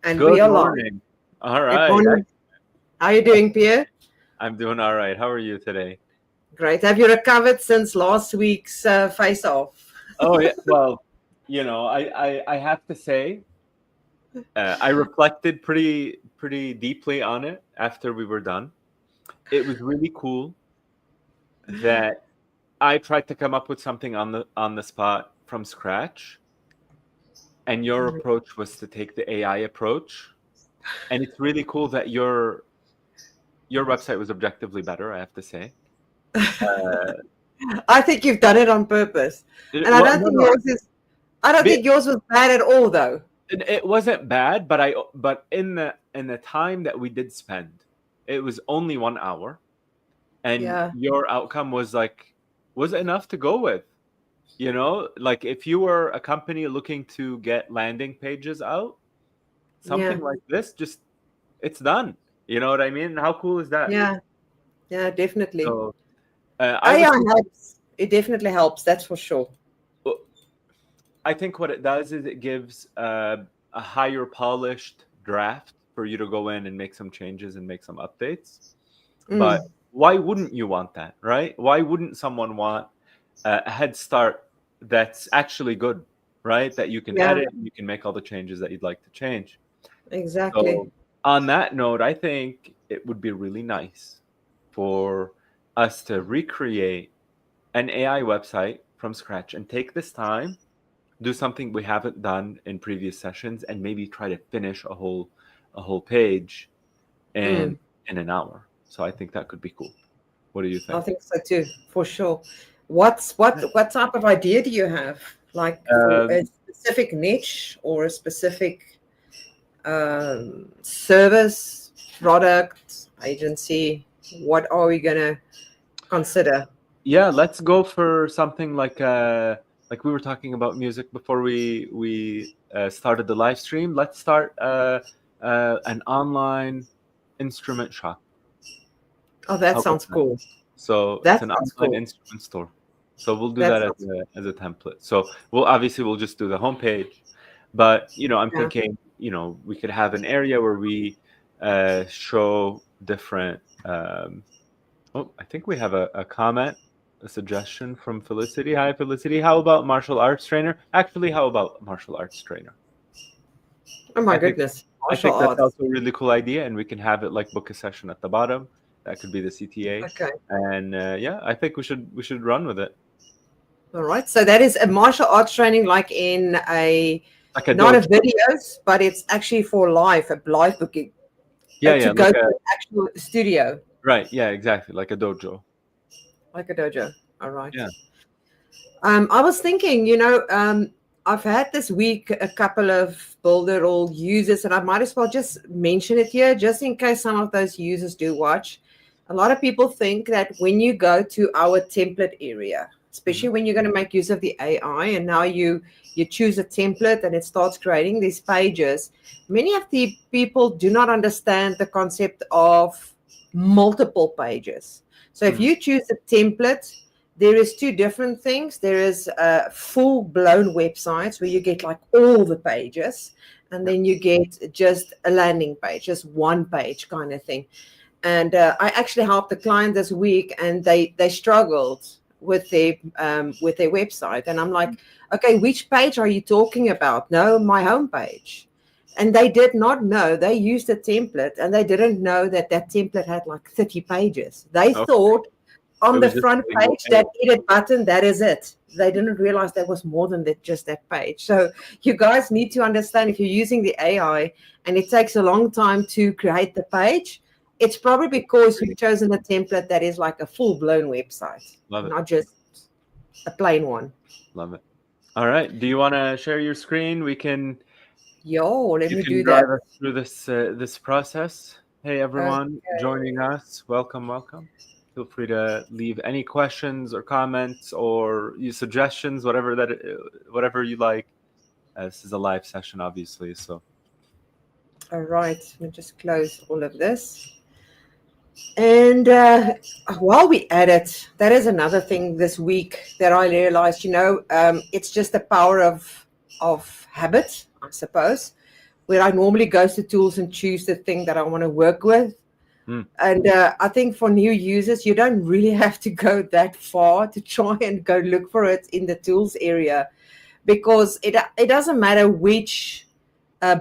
And we Good are live. morning. All Good right. morning. How are you doing, Pierre? I'm doing all right. How are you today? Great. Have you recovered since last week's face off? Oh yeah. Well, I have to say, I reflected pretty deeply on it after we were done. It was really cool that I tried to come up with something on the spot from scratch, and your approach was to take the AI approach. And it's really cool that your website was objectively better, I have to say. Uh, I think you've done it on purpose. And I well, don't no, think no. yours is I don't think yours was bad at all though. It wasn't bad, but in the time that we did spend, it was only 1 hour, and Yeah. your outcome was enough to go with. Like if you were a company looking to get landing pages out, Yeah. something like this, just it's done. You know what I mean? How cool is that? Yeah. Yeah, definitely. So I was AI thinking, helps. It definitely helps, that's for sure. I think what it does is it gives a higher polished draft for you to go in and make some changes and make some updates. But Mm. why wouldn't you want that, right? Why wouldn't someone want a head start that's actually good, right? That you can Yeah, edit, you can make all the changes that you'd like to change. exactly. So, on that note, I think it would be really nice for us to recreate an AI website from scratch and take this time, do something we haven't done in previous sessions, and maybe try to finish a whole page in Mm. in an hour. So I think that could be cool. What do you I think? think so too, for sure. What type of idea do you have? Like for Um, a specific niche or a specific service, product, agency? What are we gonna consider? yeah, let's go for something like we were talking about music before we started the live stream. Let's start an online instrument shop. Oh, that How about sounds that? cool. So it's That an sounds online cool. instrument store. So we'll do That that sounds as a template. So we'll just do the homepage, but I'm yeah. thinking we could have an area where we show different. Oh, I think we have a comment, a suggestion from Felicity. Hi, Felicity. How about martial arts trainer? Actually, how about martial arts trainer? Oh my I think goodness, I martial think that's arts. also a really cool idea, and we can have it like book a session at the bottom. That could be the CTA, Okay, and yeah, I think we should run with it, all right. So that is a martial arts training, like in a like a not a dojo. videos, but it's actually for live, a live booking Yeah, to yeah, go like to a an actual studio, right. Yeah, exactly, like a dojo. like a dojo. All right. Yeah. I was thinking, I've had this week a couple of Builder All users, and I might as well just mention it here, just in case some of those users do watch. A lot of people think that when you go to our template area, Hmm. especially when you're going to make use of the AI, and now you choose a template and it starts creating these pages, many of the people do not understand the concept of multiple pages. So if Hmm. you choose a template, there is two different things. There is full-blown websites where you get like all the pages, and Yeah. then you get just a landing page, just one page kind of thing. And I actually helped a client this week, and they struggled with their website. And I'm like, okay, which page are you talking about? No, my home page. And they did not know. They used a template, and they didn't know that that template had like 30 pages. They Okay. thought It on the was just a front single page, page. that edit button, that is it. They didn't realize there was more than that, just that page. So you guys need to understand, if you're using the AI and it takes a long time to create the page, it's probably because you've chosen a template that is like a full-blown website, Love it. not just a plain one. Love it. All right. Do you want to share your screen? Yo, let You me can do drive that. us through this process. Hey everyone, joining us. Welcome, welcome. Feel free to leave any questions or comments or your suggestions, whatever you like. This is a live session, obviously. So All right, let me just close all of this. And while we edit, that is another thing this week that I realized. It's just the power of habit, I suppose. where I normally go to tools and choose the thing that I want to work with. And I think for new users, you don't really have to go that far to try and go look for it in the tools area, because it doesn't matter which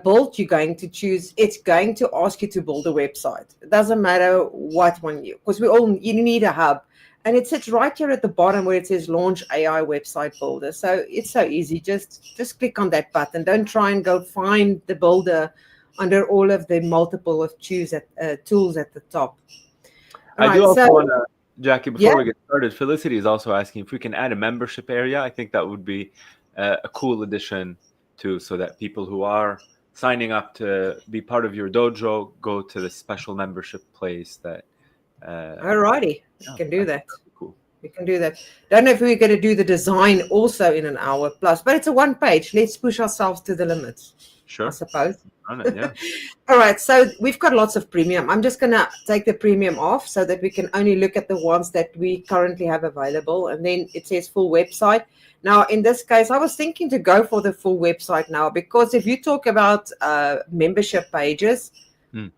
build you're going to choose. It's going to ask you to build a website. It doesn't matter what one because you need a hub, and it sits right here at the bottom where it says Launch AI Website Builder. So it's so easy. Just click on that button. Don't try and go find the builder under all of the multiple of tools at the top. I do also want to, Jackie, before we get started, Felicity is also asking if we can add a membership area. I think that would be a cool addition too, so that people who are signing up to be part of your dojo go to the special membership place. That alrighty, you can do that. Cool. We can do that. Don't know if we're going to do the design also in an hour plus, but it's a one page. Let's push ourselves to the limits. Sure. I suppose. Yeah. All right. So we've got lots of premium. I'm just going to take the premium off so that we can only look at the ones that we currently have available. And then it says full website. Now, in this case, I was thinking to go for the full website now, because if you talk about membership pages,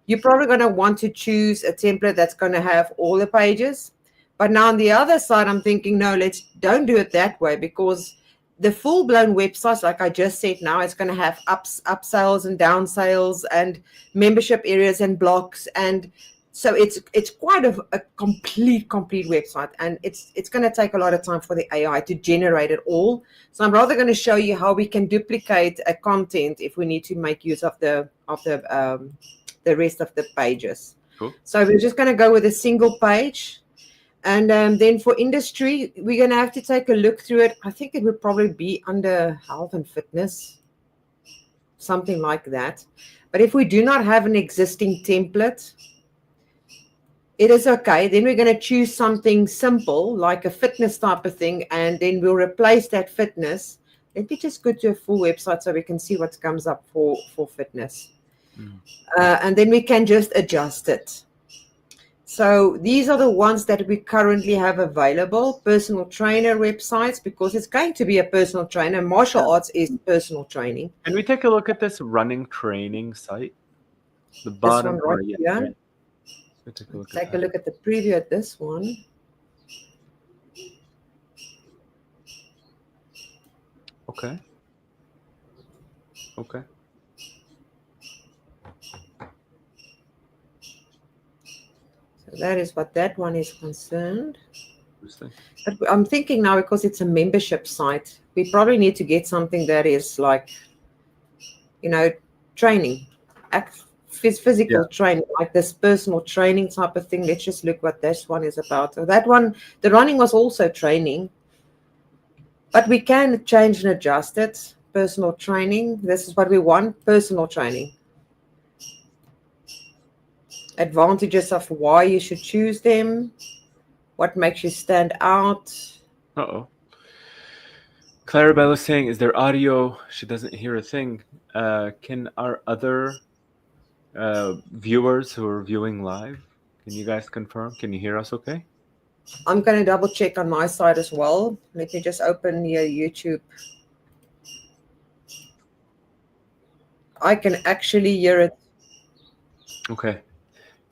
you're probably going to want to choose a template that's going to have all the pages. But now on the other side, I'm thinking, no, don't do it that way, because the full-blown websites, like I just said now, it's going to have upsells and downsales and membership areas and blocks. And so it's quite a complete website. And it's going to take a lot of time for the AI to generate it all. So I'm rather going to show you how we can duplicate a content if we need to make use of the rest of the pages. Cool. So we're just going to go with a single page. And then for industry, we're going to have to take a look through it. I think it would probably be under health and fitness, something like that. But if we do not have an existing template, it is okay. Then we're going to choose something simple, like a fitness type of thing, and then we'll replace that fitness. Let me just go to a full website so we can see what comes up for fitness. And then we can just adjust it. So these are the ones that we currently have available, personal trainer websites, because it's going to be a personal trainer. Martial arts is personal training. Can we take a look at this running training site? The bottom this one right here. Take a look at the preview at this one. Okay. That is what that one is concerned. But I'm thinking now, because it's a membership site, we probably need to get something that is like, training, physical training, like this personal training type of thing. Let's just look what this one is about. So that one, the running was also training, but we can change and adjust it. Personal training. This is what we want, personal training. Advantages of why you should choose them, what makes you stand out. Clarabelle is saying, is there audio? She doesn't hear a thing. Can our other viewers who are viewing live, can you guys confirm? Can you hear us okay? I'm going to double check on my side as well. Let me just open your YouTube. I can actually hear it. Okay.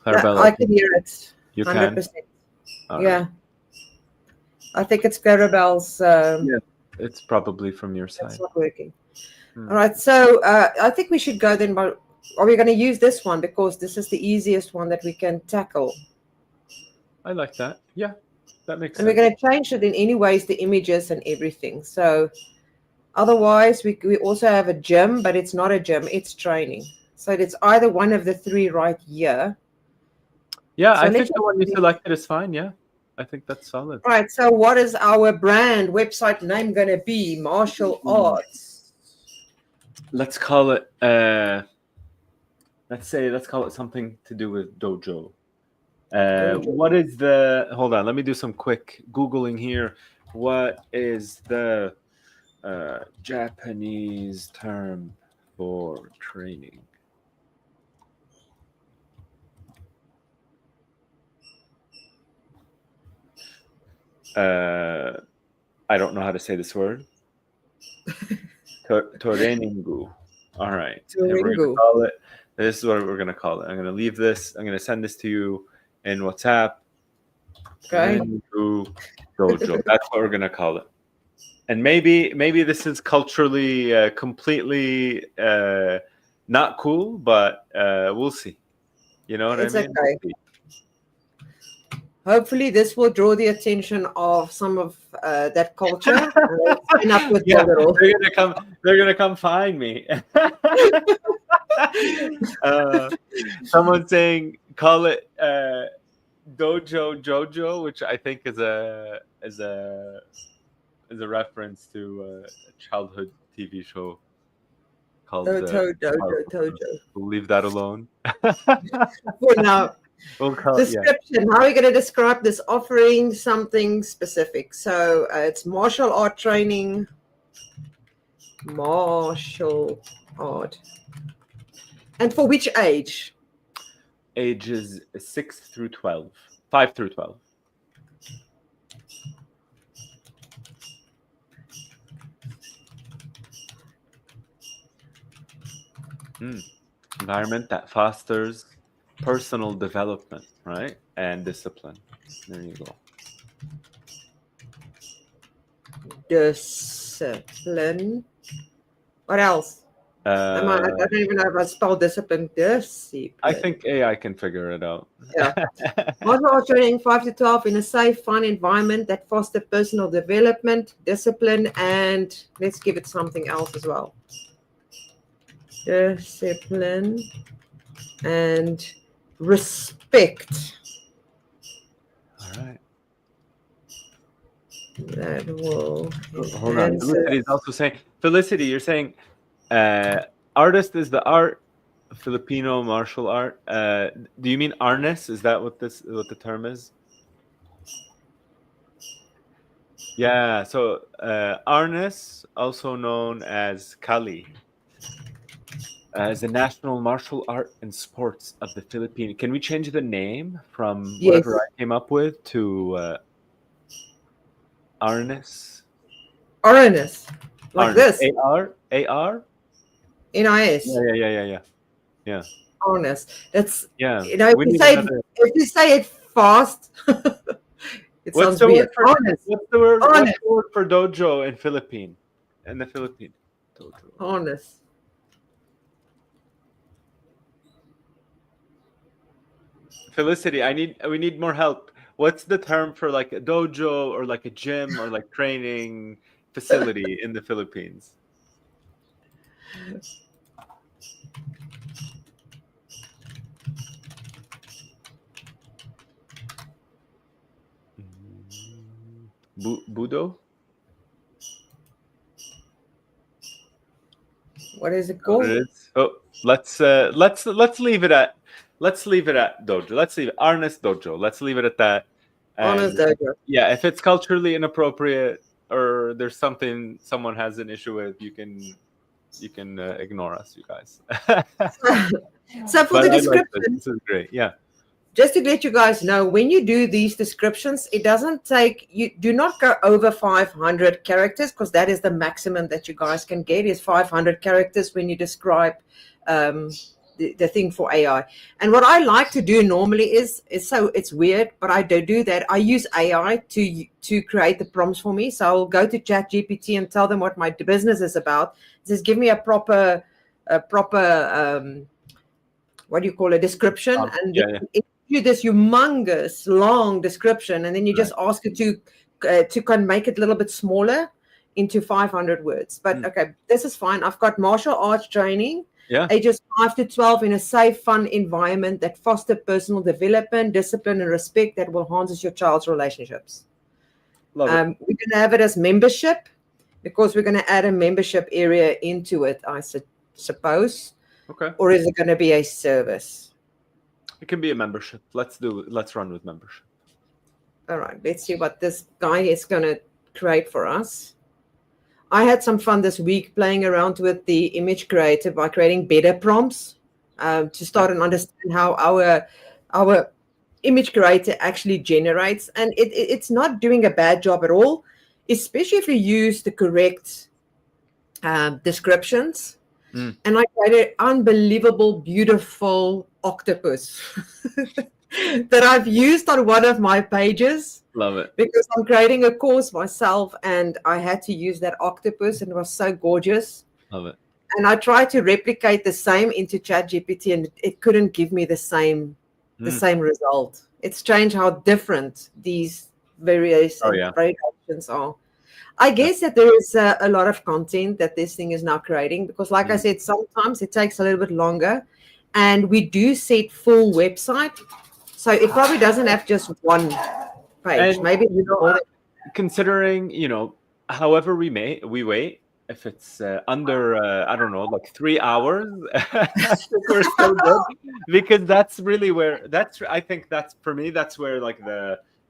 Yeah, I can hear it. You 100%. Can? Yeah. Right. I think it's Clarabelle's. Yeah, it's probably from your side. It's not working. All right. So I think we should go then. Are we going to use this one? Because this is the easiest one that we can tackle. I like that. Yeah, that makes sense. And we're going to change it in any ways, the images and everything. So otherwise, we also have a gym, but it's not a gym. It's training. So it's either one of the three right here. Yeah, so I think the one you selected is fine. Yeah, I think that's solid. All right. So what is our brand website name going to be? Martial Arts. Let's call it. Let's call it something to do with dojo. What is the? Hold on. Let me do some quick Googling here. What is the Japanese term for training? I don't know how to say this word. Toreningu. All right. And we're going to Turingo. call it. This is what we're going to call it. I'm going to leave this. I'm going to send this to you in WhatsApp. Okay. Turingo Dojo. That's what we're going to call it. And maybe this is culturally completely not cool, but we'll see. You know what It's I mean? okay. Hopefully, this will draw the attention of some of that culture. And they'll sign up with Yeah, your little. they're gonna come find me. Someone saying call it Dojo Jojo, which I think is a reference to a childhood TV show called Dojo. We'll leave that alone. For now. We'll call Description. How are we going to describe this offering? Something specific. So it's martial art training. Martial art. And for which age? Ages 6 through 12. 5 through 12. Environment that fosters personal development, right? And discipline. There you go. Discipline. What else? I don't even know if I spelled discipline. Discipline. I think AI can figure it out. Yeah. Martial art training 5 to 12 in a safe, fun environment that fosters personal development, discipline, and let's give it something else as well. Discipline and respect. All right. That will. Hold on. Felicity is also saying. Felicity, you're saying, artist is the art, Filipino martial art. Do you mean arnis? Is that what the term is? Yeah. So arnis, also known as Kali, is the national martial art and sports of the Philippines. Can we change the name from whatever I came up with to Arnis? Arnis. Like Arnis. this. AR? NIS. Yeah. Arnis. That's yeah. If you say it fast, it sounds weird. What's the word for dojo in Philippine? In the Philippines. Dojo. Arnis. Felicity, we need more help. What's the term for like a dojo or like a gym or like training facility in the Philippines? Budo? What is it called? Let's leave it at dojo. Let's leave it Arnis Dojo. Let's leave it at that. Arnis Dojo. Yeah, if it's culturally inappropriate or there's something someone has an issue with, you can ignore us, you guys. So for the description, this is great. Yeah. Just to let you guys know, when you do these descriptions, it doesn't take, you do not go over 500 characters, because that is the maximum that you guys can get is 500 characters when you describe the thing for AI. And what I like to do normally is so it's weird, but I do that. I use AI to create the prompts for me. So I'll go to ChatGPT and tell them what my business is about. Just give me a proper what do you call a description, and it you this humongous long description, and then you just ask it to kind of make it a little bit smaller into 500 words. But okay, this is fine. I've got martial arts training, ages 5 to 12 in a safe, fun environment that foster personal development, discipline, and respect that will enhance your child's relationships. We're going to have it as membership, because we're going to add a membership area into it, I suppose. Okay. Or is it going to be a service? It can be a membership. Let's run with membership. All right. Let's see what this guy is going to create for us. I had some fun this week playing around with the image creator by creating better prompts to start and understand how our image creator actually generates. And it's not doing a bad job at all, especially if you use the correct descriptions. Mm. And I created unbelievable, beautiful octopus that I've used on one of my pages Love it. because I'm creating a course myself and I had to use that octopus and it was so gorgeous. Love it. And I tried to replicate the same into ChatGPT and it couldn't give me the same result. It's strange how different these various variations are. I guess that there is a lot of content that this thing is now creating because, like I said, sometimes it takes a little bit longer, and we do set full website, so it probably doesn't have just one page. And, maybe considering however we wait, if it's under I don't know, like 3 hours, I think we're still good, because that's really where I think that's, for me, that's where like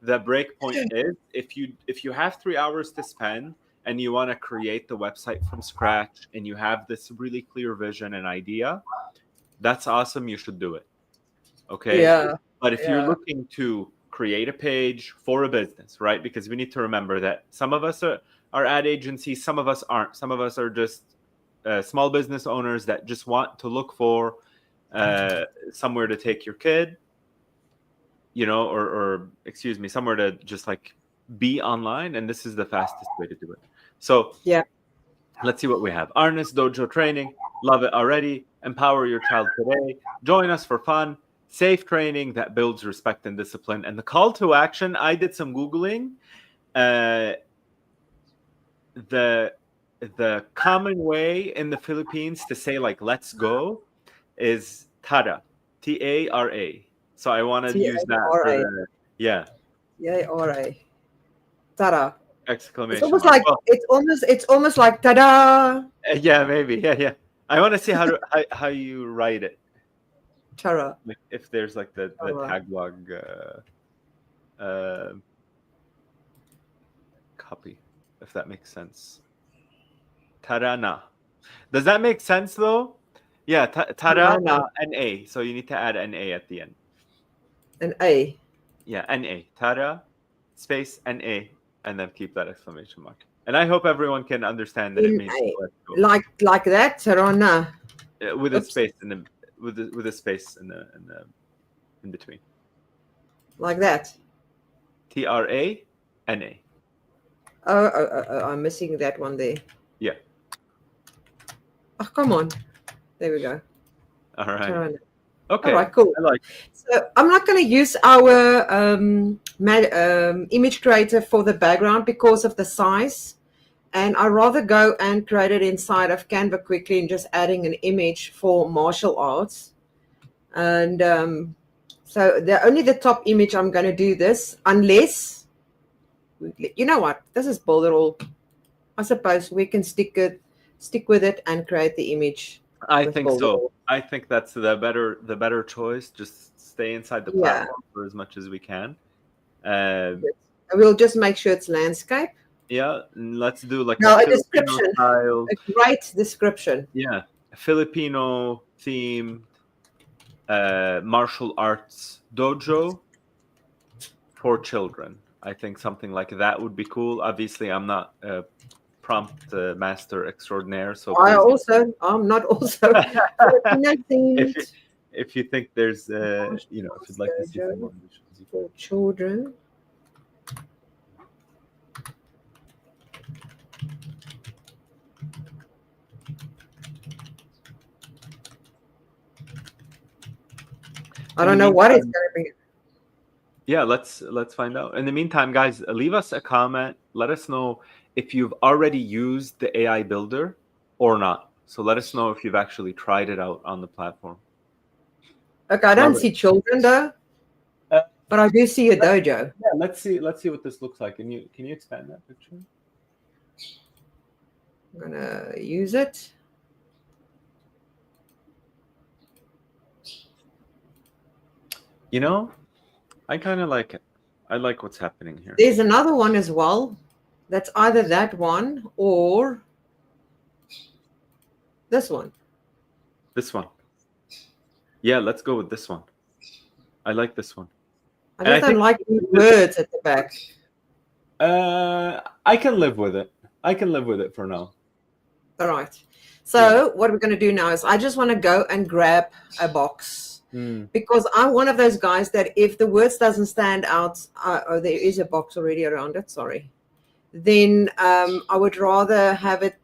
the break point is. If you have 3 hours to spend and you want to create the website from scratch and you have this really clear vision and idea, that's awesome. You should do it. Okay. Yeah. But if you're looking to create a page for a business, right? Because we need to remember that some of us are ad agencies, some of us aren't. Some of us are just small business owners that just want to look for somewhere to take your kid, or excuse me, somewhere to just like be online, and this is the fastest way to do it. So let's see what we have. Arnis Dojo training, love it already. Empower your child today. Join us for fun, safe training that builds respect and discipline. And the call to action, I did some Googling. The common way in the Philippines to say like let's go is Tara, Tara. So I want to use that for T-A-R-A. Tara. Exclamation It's almost mark. like it's almost like ta-da. Yeah, maybe. Yeah. I want to see how you write it. Tara. Like if there's like the Tagalog copy, if that makes sense. Tarana. Does that make sense though? Yeah, Tarana, N-A. So you need to add N-A at the end. An A. Yeah, N-A. Tara, space, N-A, and then keep that exclamation mark. And I hope everyone can understand that it means like that, Tarana. With a space in the with a space in between. Like that. T-R-A-N-A. Oh, I'm missing that one there. Yeah. Oh, come on. There we go. All right. Tarana. Okay. All right, cool. I like. So I'm not going to use our image creator for the background because of the size. And I'd rather go and create it inside of Canva quickly and just adding an image for martial arts. And so only the top image I'm going to do this, unless, you know what, this is build it all. I suppose we can stick with it and create the image. I think so. I think that's the better choice. Just stay inside the platform for as much as we can. We'll just make sure it's landscape. Yeah, let's do like a description. Style. A great description. Yeah, Filipino themed martial arts dojo for children. I think something like that would be cool. Obviously, I'm not a prompt master extraordinaire, so I'm not also if you think there's if you'd like to see some more for children. I don't know what it's going to be. Yeah, let's find out. In the meantime, guys, leave us a comment. Let us know if you've already used the AI builder or not. So let us know if you've actually tried it out on the platform. Okay, I don't see children though, but I do see a dojo. Yeah, let's see what this looks like. Can you expand that picture? I'm gonna use it. I kind of like it. I like what's happening here. There's another one as well. That's either that one or this one. This one. Yeah, let's go with this one. I like this one. I just don't like the words at the back. I can live with it. I can live with it for now. All right. So what we're going to do now is I just want to go and grab a box because I'm one of those guys that if the words doesn't stand out, or there is a box already around it, sorry, then I would rather have it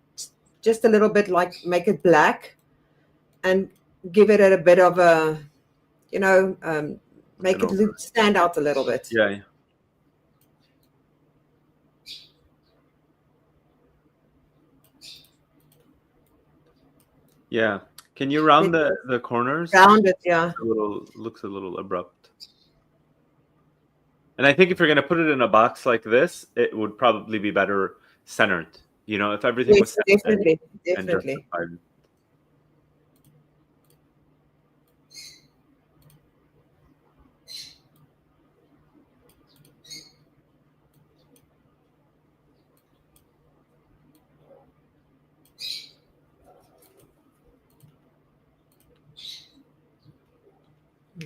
just a little bit like make it black and give it a bit of a, make it stand out a little bit. Yeah. Yeah. Can you round the corners? Round it, yeah. Looks a little abrupt. And I think if you're going to put it in a box like this, it would probably be better centered. If everything was definitely. and justified.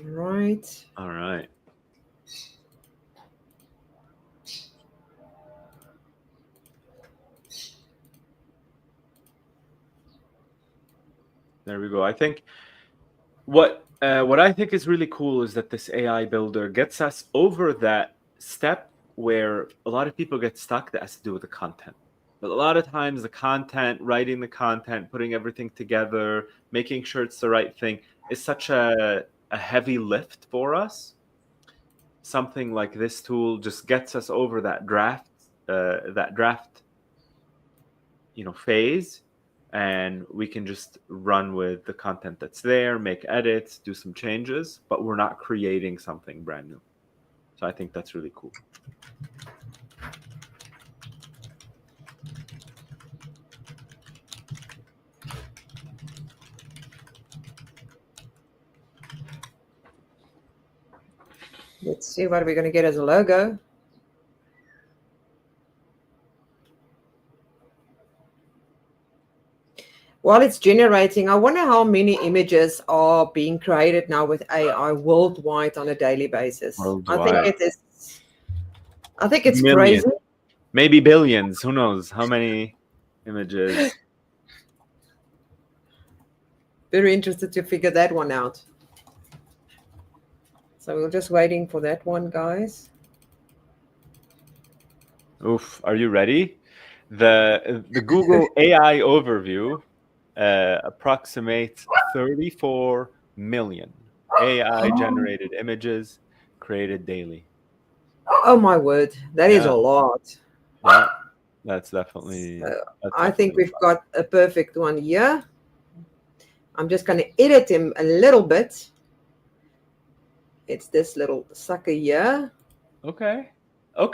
Right. All right. There we go. I think what I think is really cool is that this AI builder gets us over that step where a lot of people get stuck that has to do with the content. But a lot of times the content, writing the content, putting everything together, making sure it's the right thing is such a heavy lift for us. Something like this tool just gets us over that draft phase, and we can just run with the content that's there, make edits, do some changes, but we're not creating something brand new. So I think that's really cool. Let's see what we're going to get as a logo. While it's generating, I wonder how many images are being created now with AI worldwide on a daily basis. Worldwide. I think it's Millions. crazy. Maybe billions. Who knows how many images? Very interested to figure that one out. So we're just waiting for that one, guys. Oof, are you ready? The Google AI overview approximates 34 million AI generated images created daily. Oh my word, that is a lot. Yeah, that's definitely. I think we've got a perfect one here. I'm just going to edit him a little bit. It's this little sucker here. Okay. All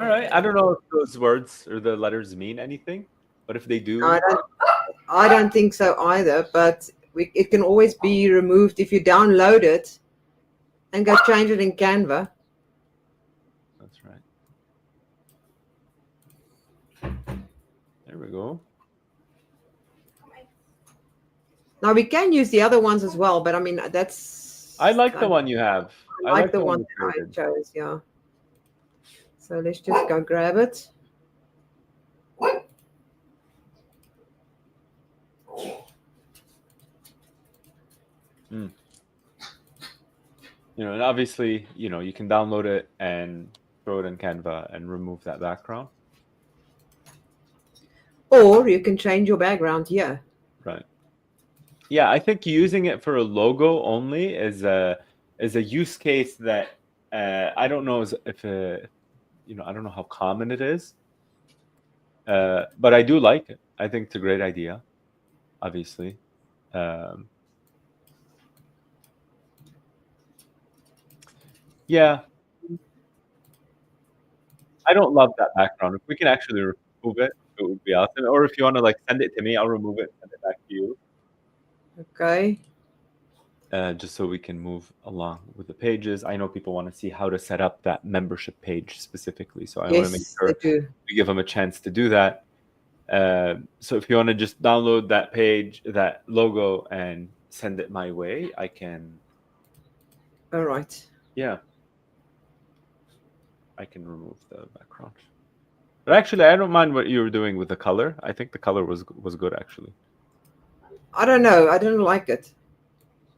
right. I don't know if those words or the letters mean anything, but if they do, I don't think so either. But it can always be removed if you download it and go change it in Canva. That's right. There we go. Now we can use the other ones as well, but I mean that's. I like the one you have. I like the one that I chose. Yeah. So let's just go grab it. And obviously, you can download it and throw it in Canva and remove that background. Or you can change your background here. Right. Yeah, I think using it for a logo only is a use case that I don't know if I don't know how common it is, but I do like it. I think it's a great idea. Obviously. Yeah. I don't love that background. If we can actually remove it, it would be awesome. Or if you want to send it to me, I'll remove it and send it back to you. Okay. Just so we can move along with the pages. I know people want to see how to set up that membership page specifically. So I want to make sure we give them a chance to do that. So if you want to just download that page, that logo, and send it my way, I can. All right. Yeah. I can remove the background. But actually, I don't mind what you were doing with the color. I think the color was good actually. I don't know. I didn't like it.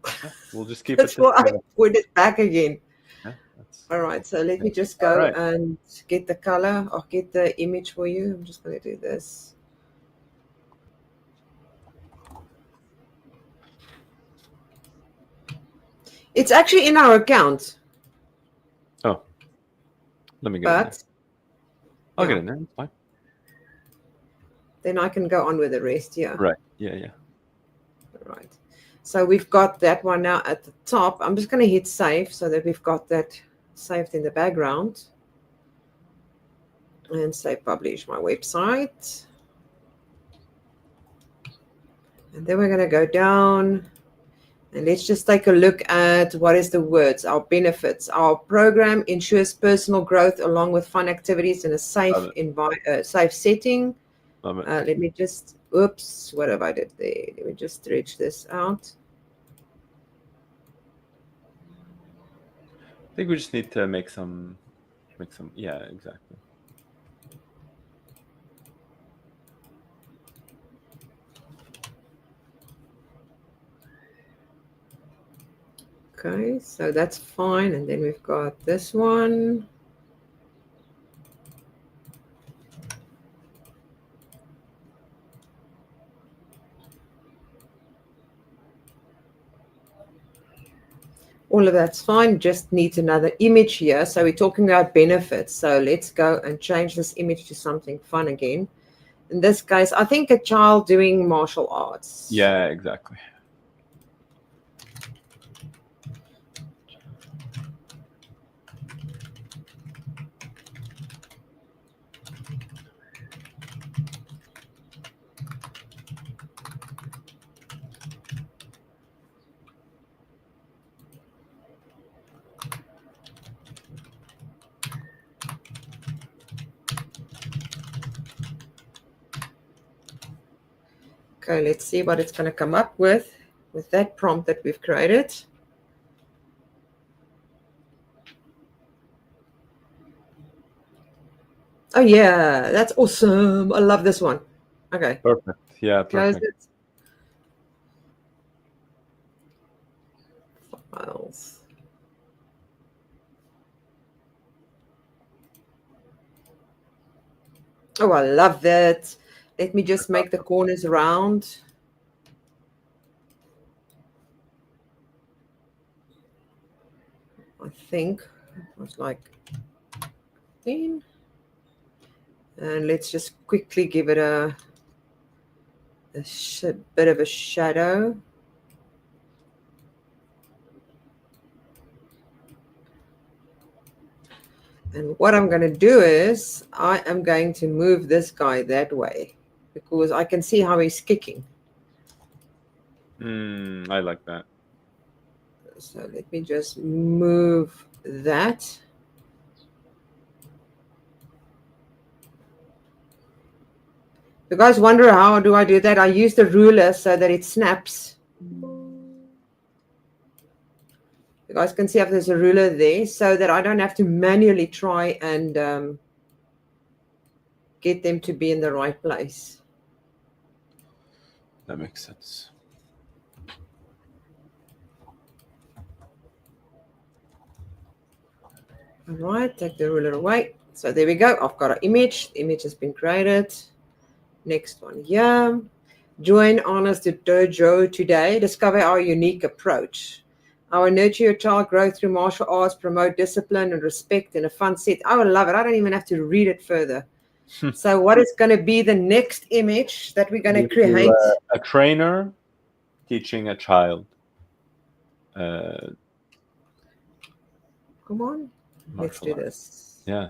Yeah, we'll just keep That's it this why I way. put it back again. Yeah, that's All right, so let yeah. me just go Alright. and get the color. I'll get the image for you. I'm just going to do this. It's actually in our account, Oh, let me get in there. but I'll yeah. get in there. It's fine. Then I can go on with the rest. Yeah. Right. Yeah. All right. So we've got that one now at the top. I'm just going to hit save so that we've got that saved in the background. And say publish my website. And then we're going to go down. And let's just take a look at what is the words, our benefits. Our program ensures personal growth along with fun activities in a safe safe setting. Love it. Let me just, oops, what have I did there? Let me just stretch this out. I think we just need to make some, yeah, exactly. Okay, so that's fine. And then we've got this one. All of that's fine, just needs another image here. So we're talking about benefits. So let's go and change this image to something fun again. In this case, I think a child doing martial arts. Yeah, exactly. Okay, let's see what it's going to come up with that prompt that we've created. Oh yeah, that's awesome. I love this one. Okay. Perfect. Yeah, Close perfect. it. Files. Oh, I love that. Let me just make the corners round. I think it was like 10. And let's just quickly give it a bit of a shadow. And what I'm going to do is I am going to move this guy that way because I can see how he's kicking. I like that. So let me just move that. You guys wonder how do I do that? I use the ruler so that it snaps. You guys can see if there's a ruler there so that I don't have to manually try and get them to be in the right place. That makes sense. All right, take the ruler away. So there we go. I've got an image. The image has been created. Next one here. Join Honors the Dojo today. Discover our unique approach. Our nurture your child growth through martial arts, promote discipline and respect in a fun set. I would love it. I don't even have to read it further. So what is going to be the next image that we're going to create? A trainer teaching a child. Come on. Let's do this. Yeah.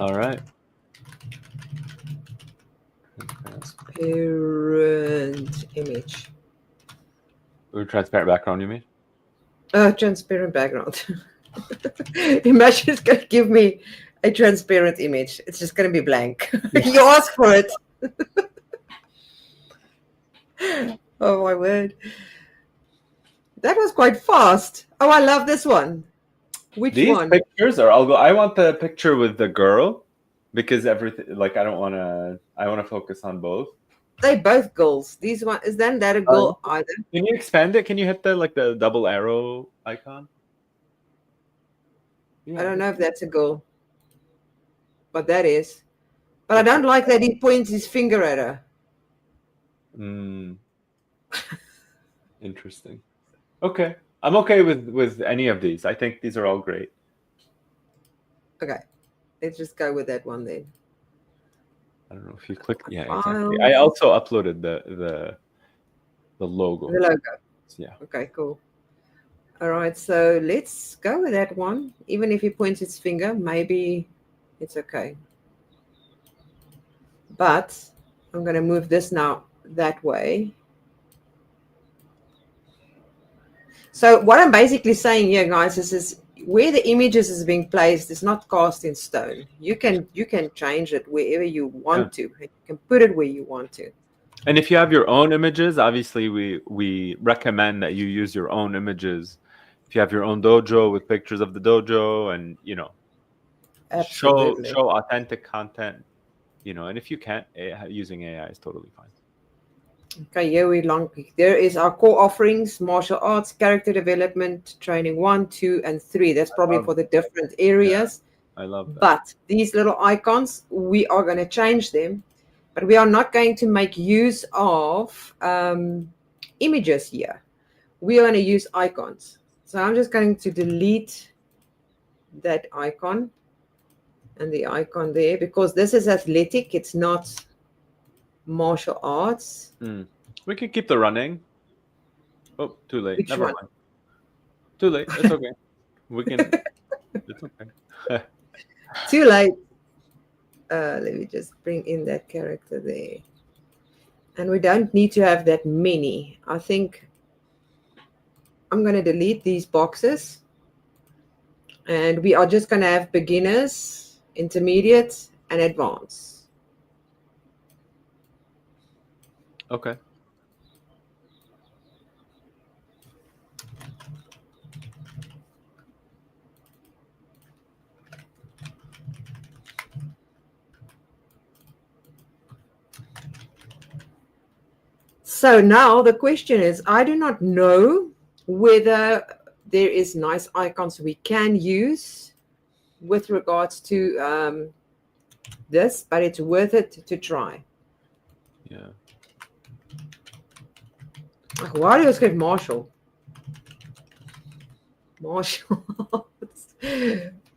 All right. Parent image. Transparent background, you mean? Transparent background. Imagine it's going to give me a transparent image. It's just going to be blank. You ask for it. Oh my word. That was quite fast. Oh, I love this one. Which These one? pictures are. I want the picture with the girl because everything. Like I don't want to. I want to focus on both. They both girls. These one is then that a girl either. Can you expand it? Can you hit the double arrow icon? I don't know if that's a girl, but that is. But I don't like that he points his finger at her. Interesting. Okay, I'm okay with any of these. I think these are all great. Okay, let's just go with that one then. I don't know if you click. Yeah, exactly. I also uploaded the logo. The logo. Yeah. Okay, cool. All right, so let's go with that one. Even if he points his finger, maybe it's okay. But I'm going to move this now that way. So what I'm basically saying here, guys, is where the images is being placed is not cast in stone. You can change it wherever you want to. You can put it where you want to. And if you have your own images, obviously we recommend that you use your own images. If you have your own dojo with pictures of the dojo, and show authentic content, and if you can't, using AI is totally fine. Okay, there is our core offerings: martial arts, character development, training 1, 2, and 3. That's probably for the different areas. Yeah, I love that. But these little icons, we are going to change them, but we are not going to make use of images here. We are going to use icons. So I'm just going to delete that icon and the icon there, because this is athletic. It's not martial arts. We can keep the running. Oh, too late. Which Never one? mind. Too late. It's okay. We can. It's okay. Too late. Let me just bring in that character there. And we don't need to have that many. I think I'm going to delete these boxes. And we are just going to have beginners, intermediate, and advanced. Okay. So now the question is, I do not know whether there is nice icons we can use with regards to this, but it's worth it to try. Yeah. Why do you skip Marshall? Marshall.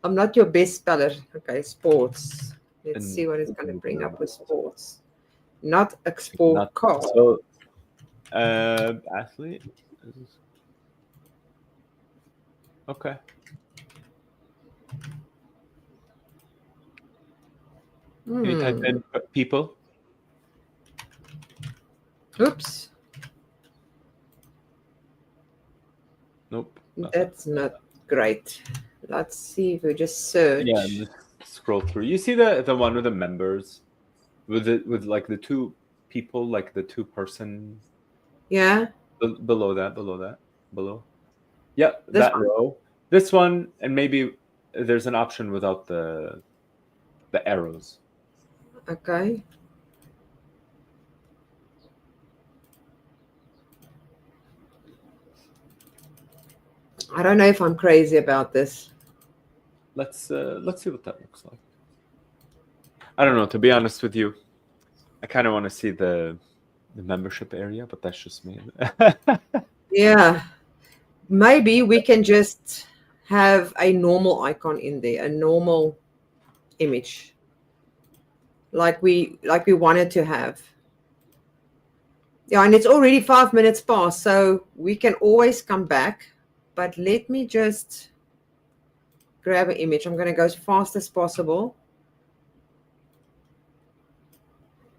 I'm not your best speller. Okay, sports. Let's see what it's going to bring up with sports. Not a sport car. So, athlete. Okay. Can you type in people? Oops. Nope. That's not great. Let's see if we just search. Yeah, just scroll through. You see the one with the members, with like the two people, like the 2-person. Yeah. Below that. Yep, that row. This one, and maybe there's an option without the arrows. Okay. I don't know if I'm crazy about this. Let's see what that looks like. I don't know, to be honest with you. I kind of want to see the membership area, but that's just me. Yeah. Maybe we can just have a normal icon in there, a normal image. Like we wanted to have. Yeah, and it's already 5 minutes past, so we can always come back. But let me just grab an image. I'm going to go as fast as possible.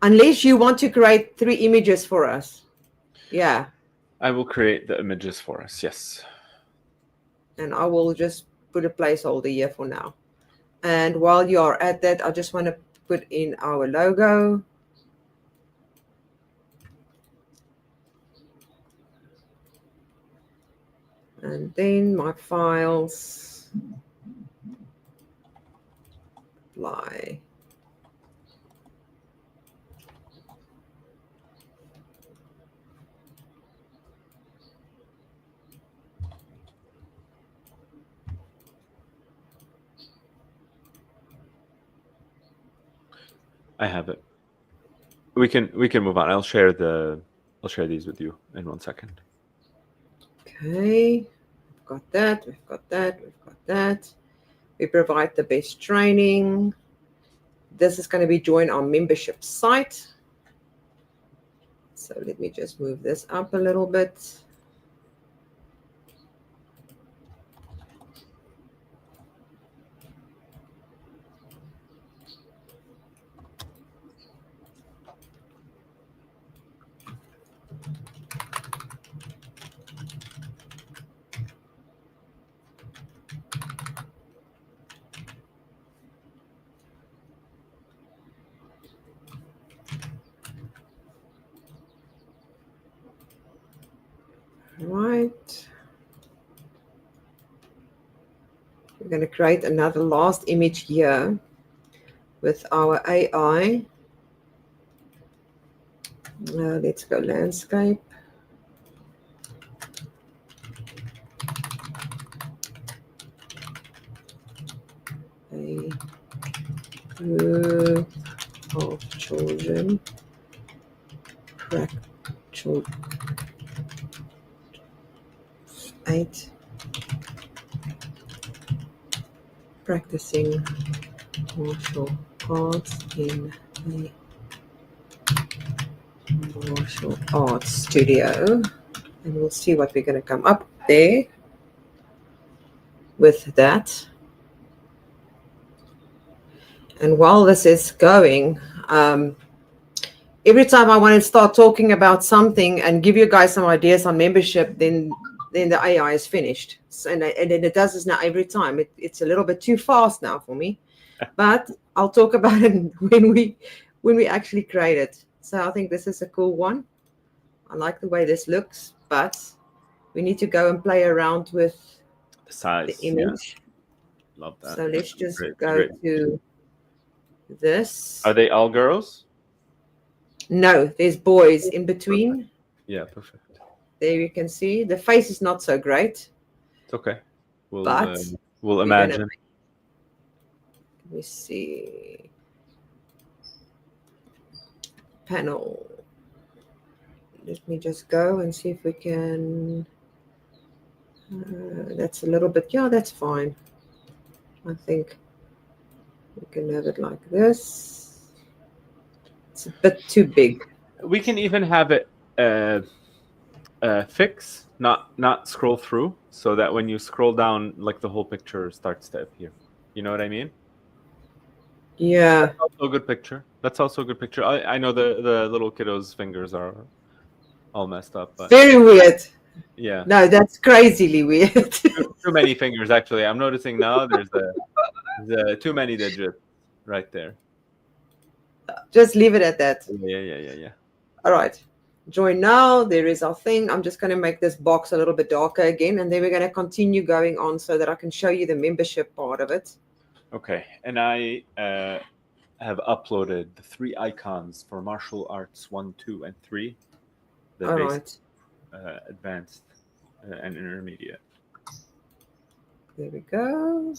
Unless you want to create 3 images for us. Yeah. I will create the images for us. Yes. And I will just put a placeholder here for now. And while you are at that, I just want to put in our logo. And then my files. Apply. I have it. We can move on. I'll share these with you in 1 second. Okay, we've got that, we've got that, we've got that. We provide the best training. This is going to be join our membership site. So let me just move this up a little bit. Right. We're going to create another last image here with our AI. Let's go landscape. A group of children, children 8 practicing martial arts in a martial arts studio, and we'll see what we're going to come up there with that. And while this is going, every time I want to start talking about something and give you guys some ideas on membership, then the AI is finished. So, and then it does this now every time. It's a little bit too fast now for me, but I'll talk about it when we actually create it. So I think this is a cool one. I like the way this looks, but we need to go and play around with The size. the image. Yeah. Love that. So let's just Great, go great. to this. Are they all girls? No, there's boys in between. Yeah, perfect. There you can see the face is not so great. It's okay. We'll we're imagine. Let me see. Panel. Let me just go and see if we can. That's a little bit. Yeah, that's fine. I think we can have it like this. It's a bit too big. We can even have it fix, not scroll through, so that when you scroll down, like the whole picture starts to appear. You know what I mean? Yeah. That's also a good picture. I know the little kiddo's fingers are all messed up, but Very weird. yeah. No, that's crazily weird. too many fingers, actually. I'm noticing now there's the too many digits right there. Just leave it at that. Yeah. All right. Join now. There is our thing. I'm just going to make this box a little bit darker again, and then we're going to continue going on so that I can show you the membership part of it. Okay. And I have uploaded the 3 icons for martial arts 1, 2, and 3. The All basic, right. advanced, and intermediate. There we go.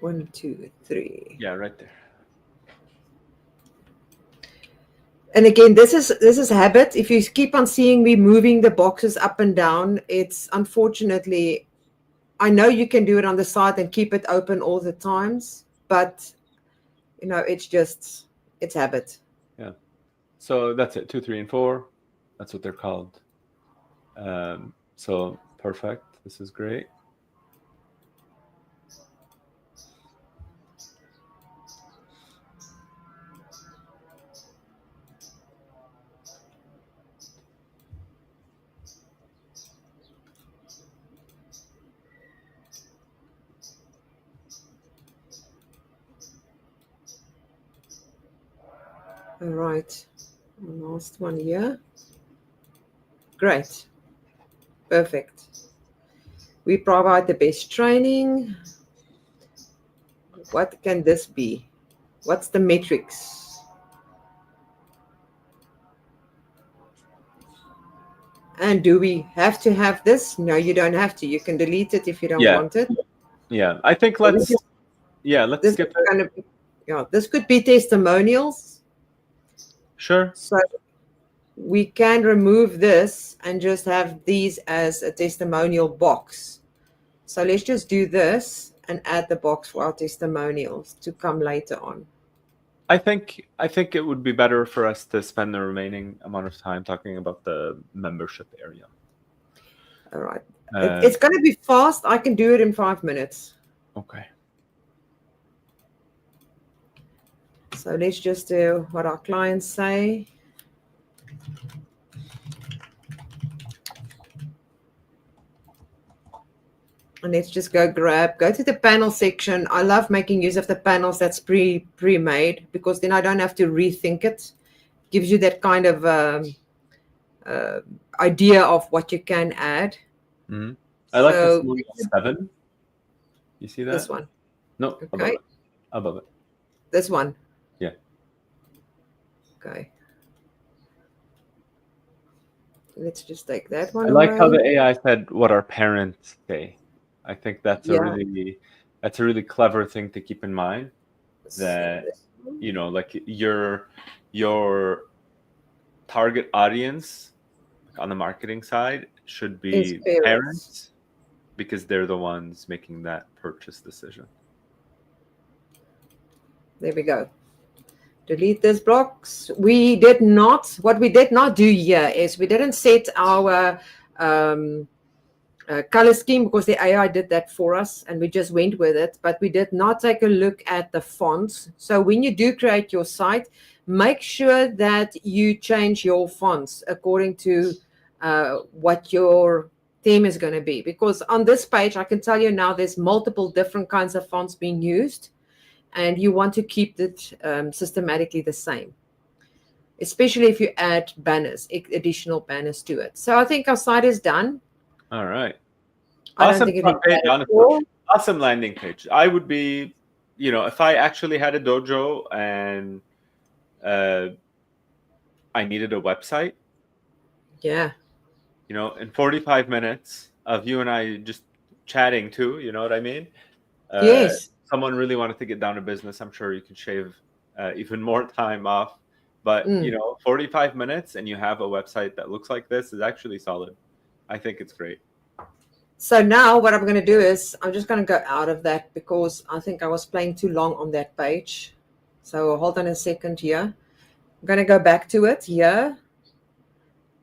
1, 2, 3. Yeah, right there. And again, this is habit. If you keep on seeing me moving the boxes up and down, it's unfortunately, I know you can do it on the side and keep it open all the times, but it's habit. Yeah. So that's it. 2, 3, and 4. That's what they're called. So perfect. This is great. All right. Last one here. Great. Perfect. We provide the best training. What can this be? What's the metrics? And do we have to have this? No, you don't have to. You can delete it if you don't Yeah. want it. Yeah, I think So we let's just- let's This skip is it. kind of, this could be testimonials. Sure. So we can remove this and just have these as a testimonial box. So let's just do this and add the box for our testimonials to come later on. I think it would be better for us to spend the remaining amount of time talking about the membership area. All right. It's going to be fast. I can do it in 5 minutes. Okay. So let's just do what our clients say. And let's just go to the panel section. I love making use of the panels that's pre-made because then I don't have to rethink it. Gives you that kind of idea of what you can add. Mm-hmm. I like this one 7. You see that? This one. No, Okay. Above it. This one. Yeah. Okay. Let's just take that one. I like how the AI said what our parents say. I think that's a really clever thing to keep in mind. That like your target audience on the marketing side should be parents because they're the ones making that purchase decision. There we go. Delete this blocks. What we did not do here is we didn't set our color scheme because the AI did that for us and we just went with it, but we did not take a look at the fonts. So when you do create your site, make sure that you change your fonts according to what your theme is going to be, because on this page I can tell you now there's multiple different kinds of fonts being used and you want to keep it systematically the same, especially if you add banners, additional banners to it. So I think our site is done. All right. Awesome. Awesome landing page. I would be, if I actually had a dojo and I needed a website. Yeah. In 45 minutes of you and I just chatting too, you know what I mean? Yes. Someone really wanted to get down to business. I'm sure you could shave even more time off. But, 45 minutes and you have a website that looks like this is actually solid. I think it's great. So now what I'm going to do is I'm just going to go out of that because I think I was playing too long on that page. So hold on a second here. I'm going to go back to it here.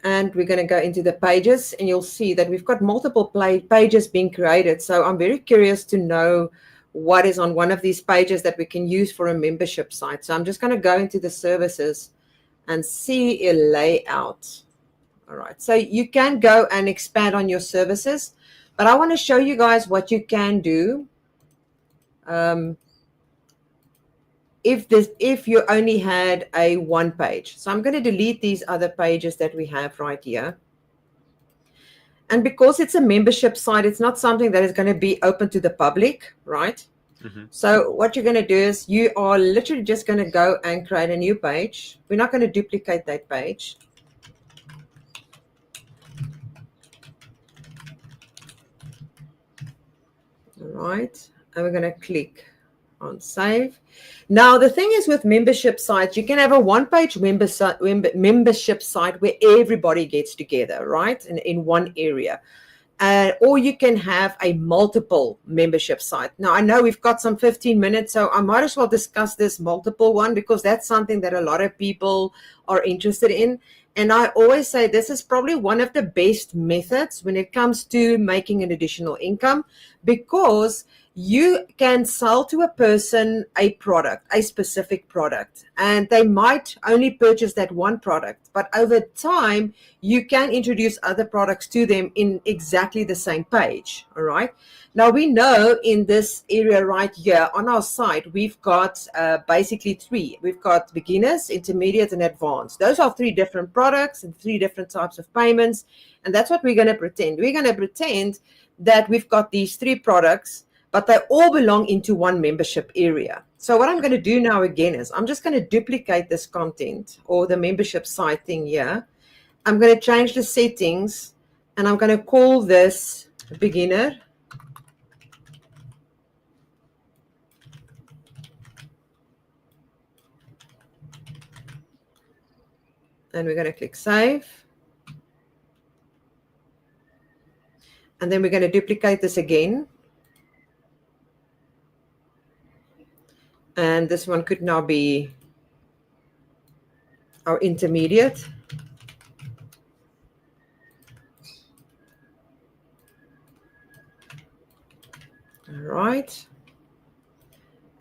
And we're going to go into the pages and you'll see that we've got multiple pages being created. So I'm very curious to know what is on one of these pages that we can use for a membership site. So I'm just going to go into the services and see a layout. All right. So you can go and expand on your services, but I want to show you guys what you can do. If you only had a one page. So I'm going to delete these other pages that we have right here. And because it's a membership site, it's not something that is going to be open to the public, right? Mm-hmm. So what you're going to do is you are literally just going to go and create a new page. We're not going to duplicate that page. All right. And we're going to click on save. Now, the thing is with membership sites, you can have a one-page membership site where everybody gets together, right? In one area. Or you can have a multiple membership site. Now, I know we've got some 15 minutes, so I might as well discuss this multiple one because that's something that a lot of people are interested in. And I always say this is probably one of the best methods when it comes to making an additional income, because you can sell to a person a product, a specific product, and they might only purchase that one product. But over time, you can introduce other products to them in exactly the same page. All right. Now, we know in this area right here on our site, we've got basically three. We've got beginners, intermediate, and advanced. Those are three different products and three different types of payments. And that's what we're going to pretend. We're going to pretend that we've got these three products, but they all belong into one membership area. So what I'm going to do now again is I'm just going to duplicate this content or the membership site thing here. I'm going to change the settings and I'm going to call this beginner. And we're going to click save. And then we're going to duplicate this again. And this one could now be our intermediate. All right.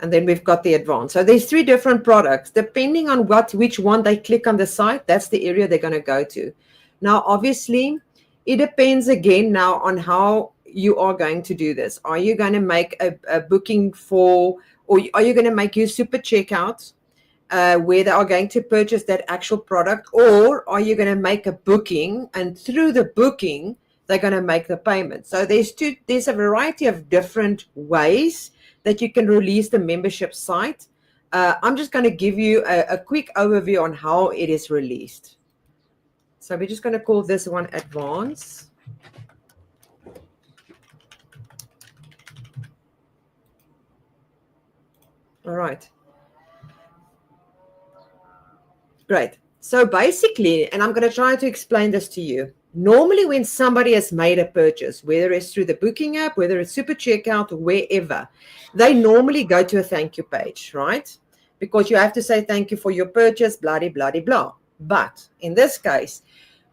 And then we've got the advanced. So there's three different products. Depending on which one they click on the site, that's the area they're going to go to. Now, obviously, it depends again now on how you are going to do this. Are you going to make a booking for, or are you going to make your super checkout where they are going to purchase that actual product, or are you going to make a booking and through the booking they're going to make the payment? So there's a variety of different ways that you can release the membership site. I'm just going to give you a quick overview on how it is released. So we're just going to call this one advanced. All right. Great. So basically, and I'm going to try to explain this to you. Normally when somebody has made a purchase, whether it's through the booking app, whether it's super checkout or wherever, they normally go to a thank you page, right? Because you have to say thank you for your purchase, blah, blah, blah, blah. But in this case,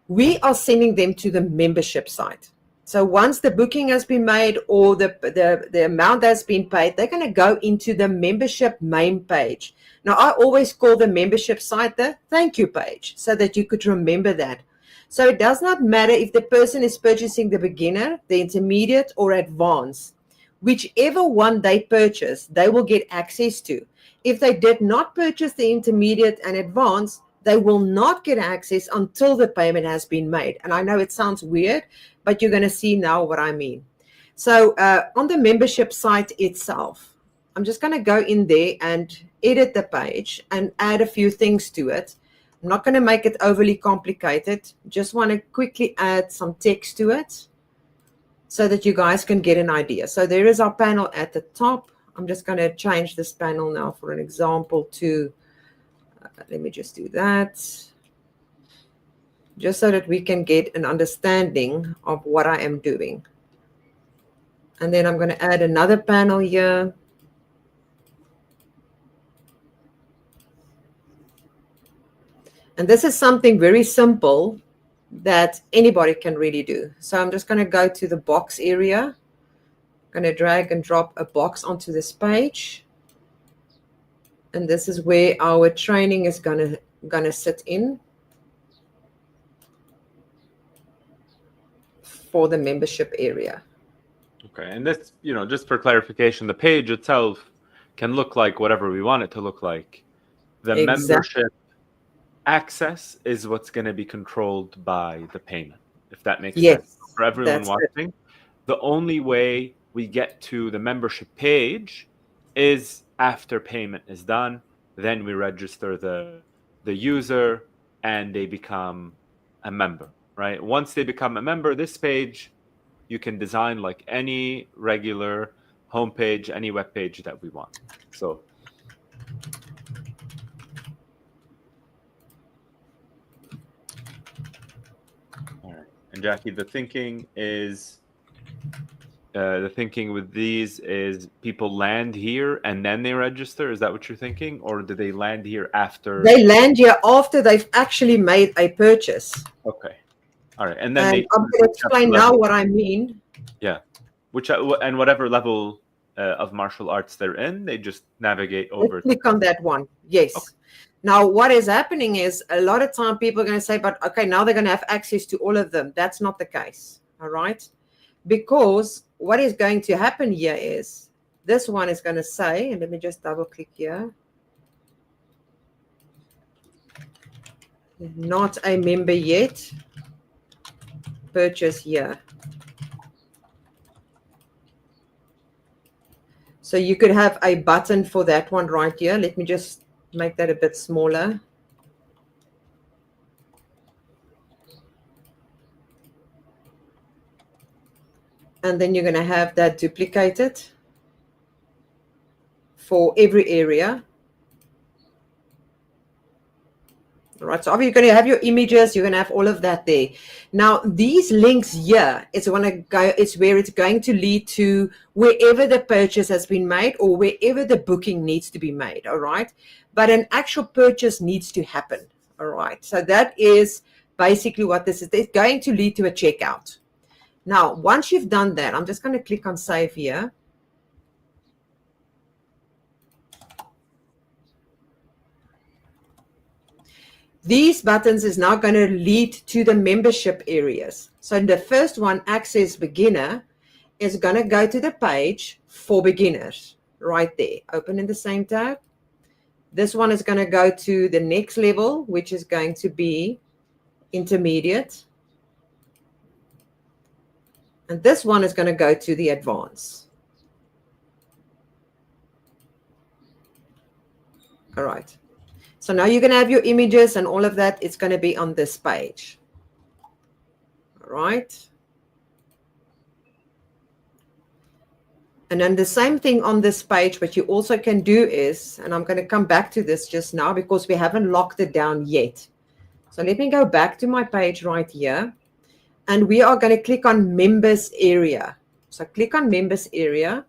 we are sending them to the membership site. So once the booking has been made or the amount has been paid, they're going to go into the membership main page. Now, I always call the membership site the thank you page so that you could remember that. So it does not matter if the person is purchasing the beginner, the intermediate, or advanced. Whichever one they purchase, they will get access to. If they did not purchase the intermediate and advanced, they will not get access until the payment has been made. And I know it sounds weird, but you're going to see now what I mean. So on the membership site itself, I'm just going to go in there and edit the page and add a few things to it. I'm not going to make it overly complicated. Just want to quickly add some text to it so that you guys can get an idea. So there is our panel at the top. I'm just going to change this panel now for an example to, let me just do that, just so that we can get an understanding of what I am doing. And then I'm going to add another panel here. And this is something very simple that anybody can really do. So I'm just going to go to the box area. I'm going to drag and drop a box onto this page. And this is where our training is going to sit in for the membership area. Okay, and this, just for clarification, the page itself can look like whatever we want it to look like. The membership access is what's going to be controlled by the payment, if that makes sense. For everyone watching, the only way we get to the membership page is after payment is done. Then we register the user and they become a member, right? Once they become a member, this page you can design like any regular homepage, any web page that we want. So all right. And Jackie, the thinking with these is people land here and then they register. Is that what you're thinking? Or do they land here after? They land here after they've actually made a purchase. Okay. All right. And then I'm going to explain now what I mean. Yeah. And whatever level of martial arts they're in. They just navigate over. Let's click on that one. Yes. Okay. Now, what is happening is a lot of time people are going to say, but okay, now they're going to have access to all of them. That's not the case. All right. Because what is going to happen here is this one is going to say, and let me just double click here. Not a member yet. Purchase here. So you could have a button for that one right here. Let me just make that a bit smaller. And then you're going to have that duplicated for every area. All right, so you're going to have your images, you're going to have all of that there. Now, these links here is where it's going to lead to wherever the purchase has been made or wherever the booking needs to be made, all right? But an actual purchase needs to happen, all right? So that is basically what this is. It's going to lead to a checkout. Now, once you've done that, I'm just going to click on save here. These buttons is now going to lead to the membership areas. So in the first one, Access Beginner, is going to go to the page for beginners right there. Open in the same tab. This one is going to go to the next level, which is going to be intermediate. And this one is going to go to the advanced. All right. So now you're going to have your images and all of that. It's going to be on this page. All right. And then the same thing on this page, what you also can do is, and I'm going to come back to this just now because we haven't locked it down yet. So let me go back to my page right here. And we are going to click on members area. So click on members area.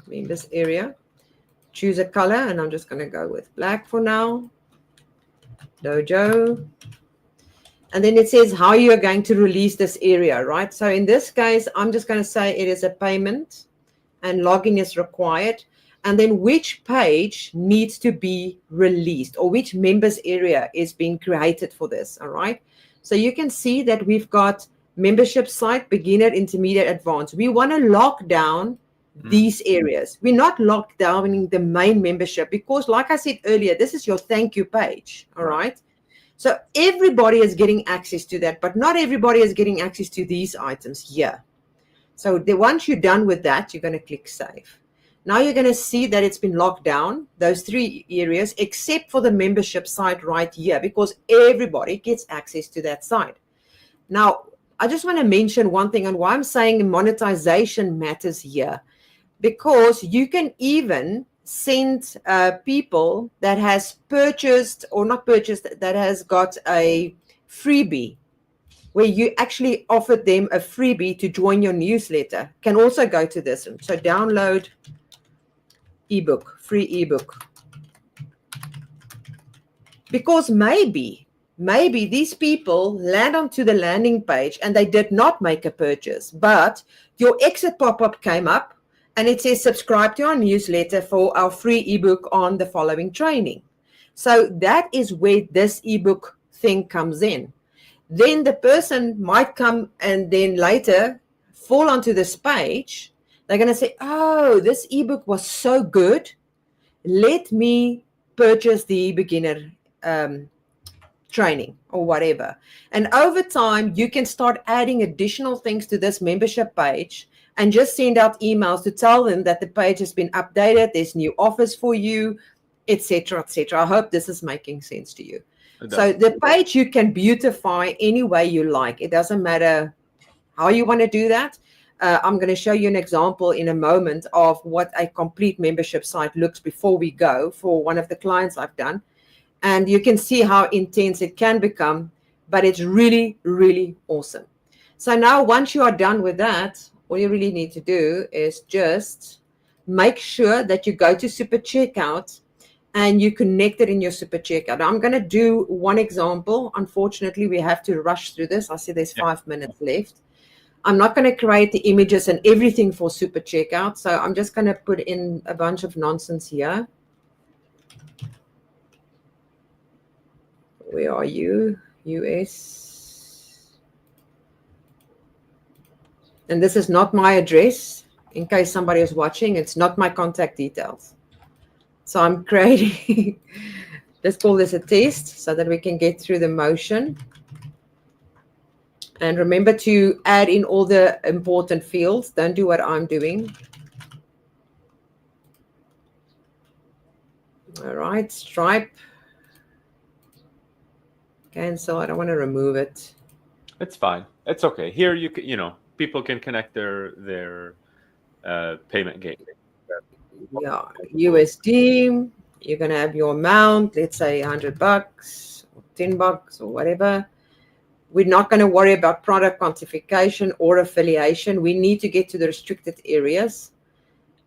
Members area. Choose a color, and I'm just going to go with black for now. Dojo. And then it says how you are going to release this area, right? So in this case, I'm just going to say it is a payment and login is required. And then which page needs to be released or which members area is being created for this, all right? So you can see that we've got membership site, beginner, intermediate, advanced. We want to lock down these areas. We're not locked down in the main membership because, like I said earlier, this is your thank you page, all right? So everybody is getting access to that, but not everybody is getting access to these items here. So once you're done with that, you're going to click save. Now you're going to see that it's been locked down, those three areas, except for the membership site right here, because everybody gets access to that site. Now, I just want to mention one thing on why I'm saying monetization matters here, because you can even send people that has purchased or not purchased, that has got a freebie, where you actually offered them a freebie to join your newsletter, can also go to this one. So download ebook, free ebook. Because maybe these people land onto the landing page and they did not make a purchase, but your exit pop-up came up and it says subscribe to our newsletter for our free ebook on the following training. So that is where this ebook thing comes in. Then the person might come and then later fall onto this page. They're going to say, oh, this ebook was so good. Let me purchase the beginner training or whatever. And over time, you can start adding additional things to this membership page and just send out emails to tell them that the page has been updated. There's new offers for you, etc., etc. I hope this is making sense to you. So the page you can beautify any way you like. It doesn't matter how you want to do that. I'm going to show you an example in a moment of what a complete membership site looks before we go for one of the clients I've done. And you can see how intense it can become, but it's really, really awesome. So now once you are done with that, all you really need to do is just make sure that you go to Super Checkout and you connect it in your Super Checkout. I'm going to do one example. Unfortunately, we have to rush through this. I see there's 5 minutes left. I'm not going to create the images and everything for super checkout. So I'm just going to put in a bunch of nonsense here. Where are you? US. And this is not my address. In case somebody is watching, it's not my contact details. So I'm creating, let's call this a test so that we can get through the motion. And remember to add in all the important fields. Don't do what I'm doing. All right, Stripe. Cancel. I don't want to remove it. It's fine. It's okay. Here people can connect their payment gateway. Yeah, USD. You're gonna have your amount. Let's say $100 or $10 or whatever. We're not going to worry about product quantification or affiliation. We need to get to the restricted areas.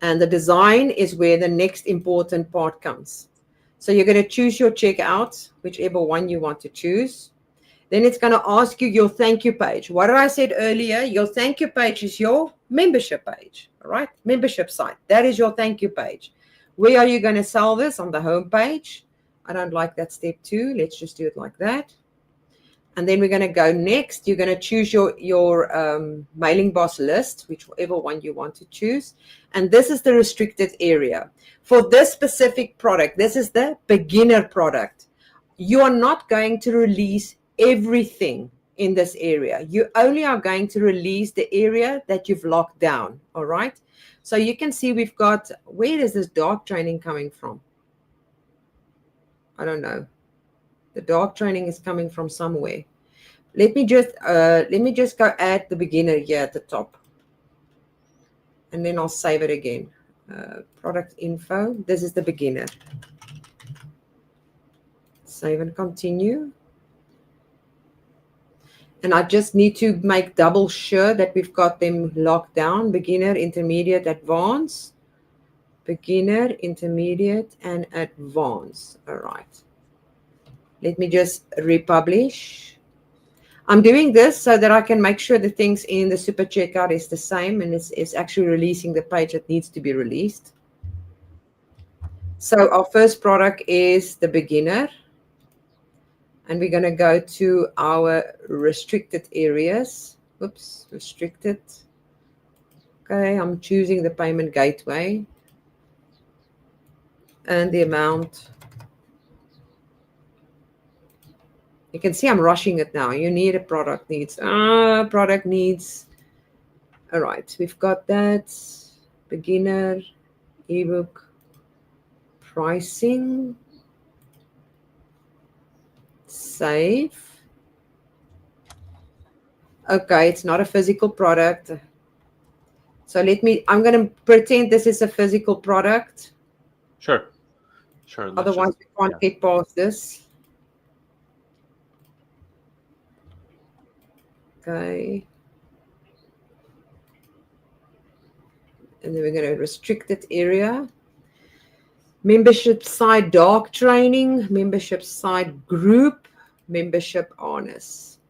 And the design is where the next important part comes. So you're going to choose your checkout, whichever one you want to choose. Then it's going to ask you your thank you page. What did I said earlier? Your thank you page is your membership page, all right? Membership site. That is your thank you page. Where are you going to sell this? On the home page. I don't like that step 2. Let's just do it like that. And then we're going to go next. You're going to choose your mailing boss list, whichever one you want to choose. And this is the restricted area. For this specific product, this is the beginner product. You are not going to release everything in this area. You only are going to release the area that you've locked down. All right. So you can see we've got, where is this dark training coming from? I don't know. The dark training is coming from somewhere. Let me just go add the beginner here at the top. And then I'll save it again. Product info. This is the beginner. Save and continue. And I just need to make double sure that we've got them locked down. Beginner, intermediate, advanced. Beginner, intermediate, and advanced. All right. Let me just republish. I'm doing this so that I can make sure the things in the super checkout is the same and it's actually releasing the page that needs to be released. So our first product is the beginner. And we're going to go to our restricted areas. Oops, restricted. Okay, I'm choosing the payment gateway. And the amount. You can see I'm rushing it now. You need a product needs. Product needs. All right, we've got that. Beginner, ebook, pricing, save. Okay, it's not a physical product. So I'm going to pretend this is a physical product. Sure. Otherwise, we can't get past this. Okay. And then we're going to restricted area. Membership site dark training, membership site group, membership honors.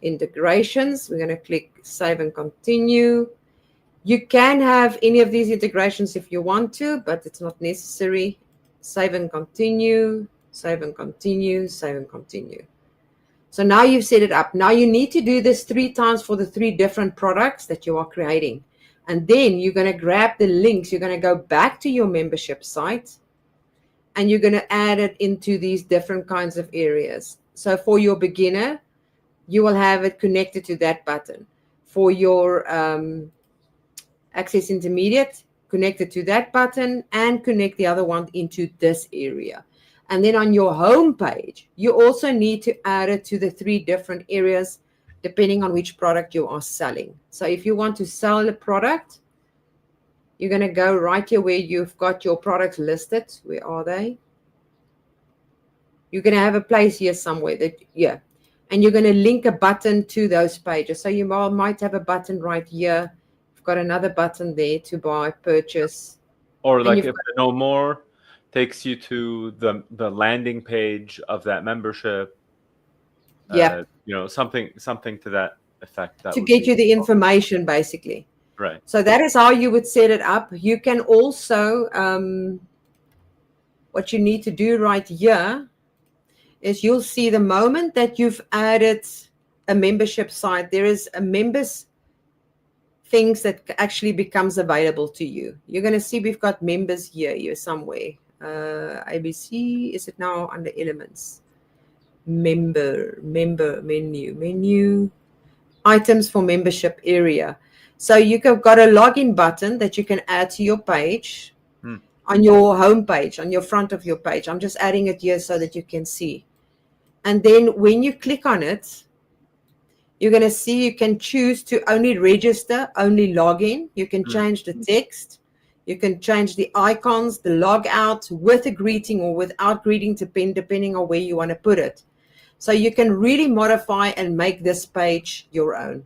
Integrations, we're going to click save and continue. You can have any of these integrations if you want to, but it's not necessary. Save and continue, save and continue, save and continue. So now you've set it up. Now you need to do this 3 times for the 3 different products that you are creating. And then you're going to grab the links. You're going to go back to your membership site and you're going to add it into these different kinds of areas. So for your beginner, you will have it connected to that button. For your access intermediate, connected to that button and connect the other one into this area. And then on your home page, you also need to add it to the 3 different areas depending on which product you are selling. So if you want to sell a product, you're going to go right here where you've got your products listed. Where are they? You're going to have a place here somewhere and you're going to link a button to those pages. So you might have a button right here. You've got another button there to buy, purchase. Or like if the know more takes you to the landing page of that membership. Yeah. Something to that effect. That to would get be you the information, basically. right. So that is how you would set it up. You can also, what you need to do right here is you'll see the moment that you've added a membership site, there is a members things that actually becomes available to you. You're going to see we've got members here somewhere. ABC, is it now under elements? Member menu, items for membership area. So you've got a login button that you can add to your page on your home page, on your front of your page. I'm just adding it here so that you can see. And then when you click on it, you're going to see you can choose to only register, only log in. You can change the text. You can change the icons, the log out with a greeting or without greeting, depending on where you want to put it. So you can really modify and make this page your own.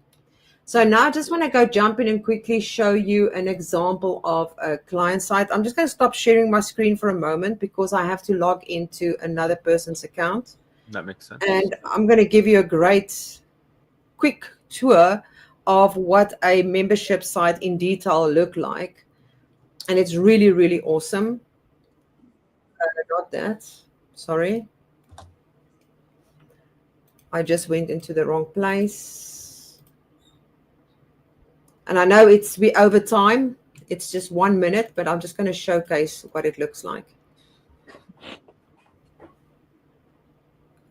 So now I just want to go jump in and quickly show you an example of a client site. I'm just going to stop sharing my screen for a moment because I have to log into another person's account. That makes sense. And I'm going to give you a great quick tour of what a membership site in detail look like. And it's really, really awesome. Not that. Sorry. I just went into the wrong place. And I know we over time. It's just 1 minute, but I'm just going to showcase what it looks like.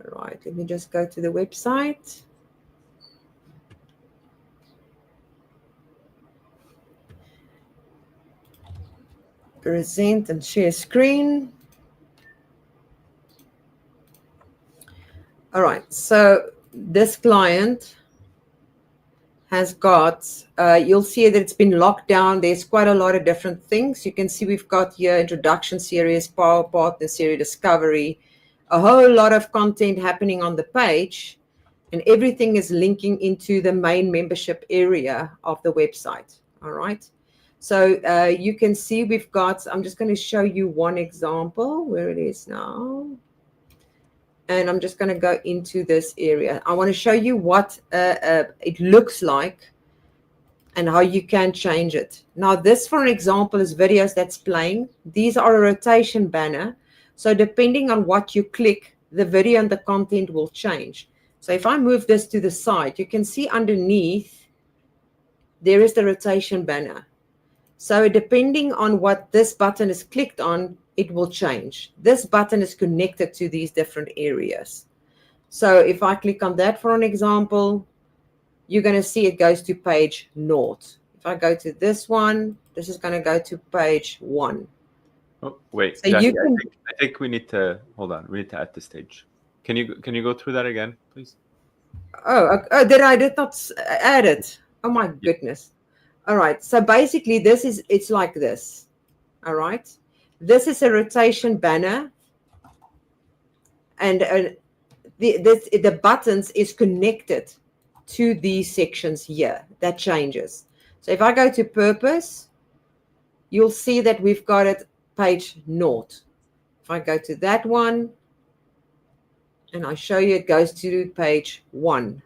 All right, let me just go to the website. Present and share screen. All right, so this client has got, you'll see that it's been locked down. There's quite a lot of different things. You can see we've got here introduction series, power partner series, discovery, a whole lot of content happening on the page, and everything is linking into the main membership area of the website. All right. So you can see we've got, I'm just going to show you one example where it is now. And I'm just going to go into this area. I want to show you what it looks like and how you can change it. Now, this, for an example, is videos that's playing. These are a rotation banner. So depending on what you click, the video and the content will change. So if I move this to the side, you can see underneath, there is the rotation banner. So depending on what this button is clicked on, it will change. This button is connected to these different areas. So if I click on that for an example, you're going to see it goes to page 0. If I go to this one, this is going to go to page 1. Oh, wait, so Jackie, you can, I think we need to, hold on, we need to add the stage. Can you go through that again, please? I did not add it. Oh my goodness. All right. So basically it's like this. All right. This is a rotation banner. And the buttons is connected to these sections here. That changes. So if I go to purpose, you'll see that we've got it page 0. If I go to that one, and I show you, it goes to page 1.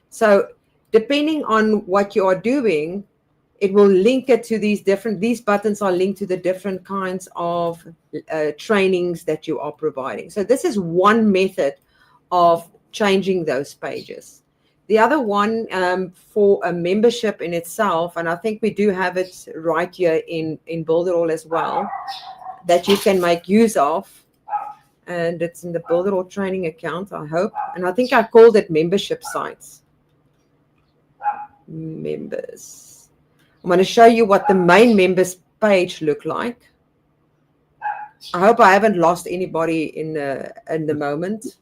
So depending on what you are doing, it will link it to these buttons are linked to the different kinds of trainings that you are providing. So this is one method of changing those pages. The other one for a membership in itself, and I think we do have it right here in Builderall as well, that you can make use of. And it's in the Builderall training account, I hope. And I think I called it membership sites. Members. I'm going to show you what the main members page look like. I hope I haven't lost anybody in the moment.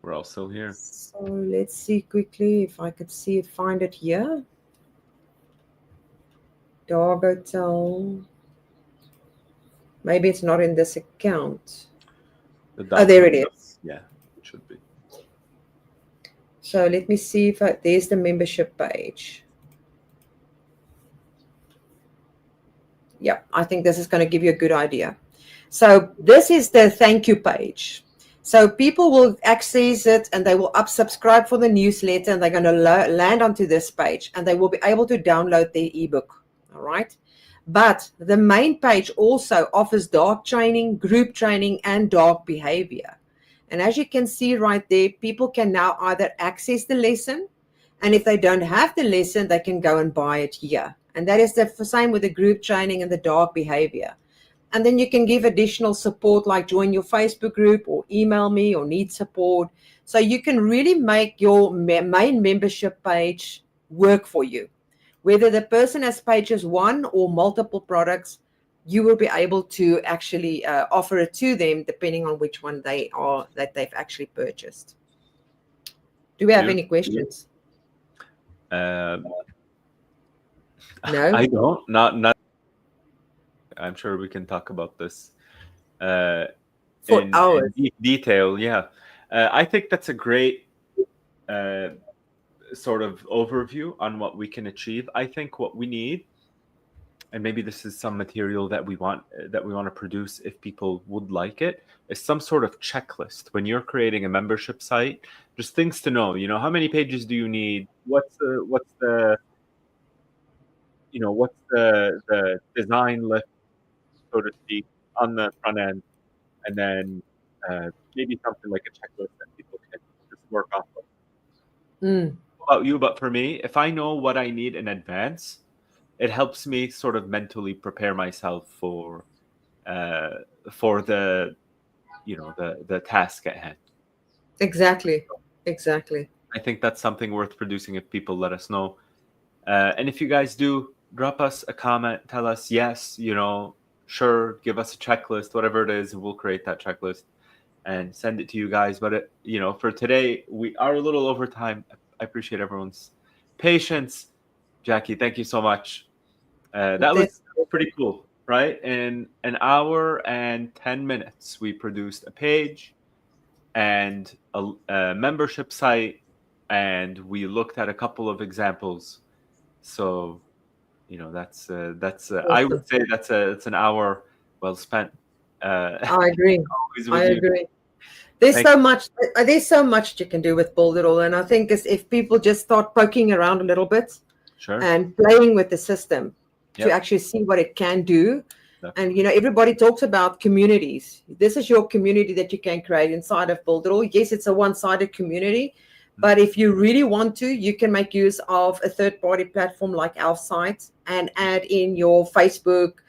We're all still here. So let's see quickly if I could find it here. Dog Hotel. Maybe it's not in this account. Oh, there it is. Yeah, it should be. So let me see if there's the membership page. Yeah, I think this is going to give you a good idea. So this is the thank you page. So people will access it and they will subscribe for the newsletter, and they're going to land onto this page, and they will be able to download their ebook. All right. But the main page also offers dark training, group training, and dark behavior. And as you can see right there, people can now either access the lesson, and if they don't have the lesson, they can go and buy it here. And that is the same with the group training and the dark behavior. And then you can give additional support, like join your Facebook group or email me or need support. So you can really make your main membership page work for you. Whether the person has pages one or multiple products, you will be able to actually offer it to them depending on which one they are that they've actually purchased. Do we have any questions? No, No? I don't. Not. I'm sure we can talk about this For hours. in detail. Yeah, I think that's a great sort of overview on what we can achieve. I think what we need, and maybe this is some material that we want to produce if people would like it, is some sort of checklist when you're creating a membership site. Just things to know. You know, how many pages do you need? What's the design list, so to speak, on the front end, and then maybe something like a checklist that people can just work off of. About you, but for me, if I know what I need in advance, it helps me sort of mentally prepare myself for the the task at hand. Exactly. I think that's something worth producing if people let us know. And if you guys do, drop us a comment, tell us yes, sure, give us a checklist, whatever it is, we'll create that checklist and send it to you guys. But for today, we are a little over time. I appreciate everyone's patience. Jackie, thank you so much. That was pretty cool, right? In an hour and 10 minutes, we produced a page and a membership site, and we looked at a couple of examples. So, that's awesome. I would say it's an hour well spent. I agree. There's so much you can do with Build It All, and I think if people just start poking around a little bit, sure, and playing with the system to actually see what it can do. Definitely. And everybody talks about communities. This is your community that you can create inside of Build It All. Yes, it's a one-sided community, but if you really want to, you can make use of a third-party platform like our site and add in your Facebook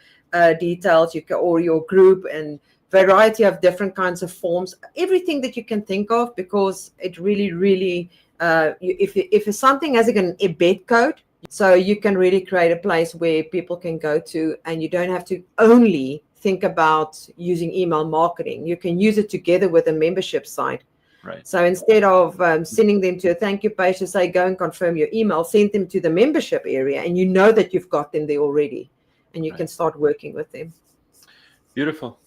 details, or your group, and variety of different kinds of forms, everything that you can think of, because it really, if something has an embed code, so you can really create a place where people can go to, and you don't have to only think about using email marketing. You can use it together with a membership site. Right. So instead of sending them to a thank you page to say, go and confirm your email, send them to the membership area, and that you've got them there already, and you can start working with them. Beautiful.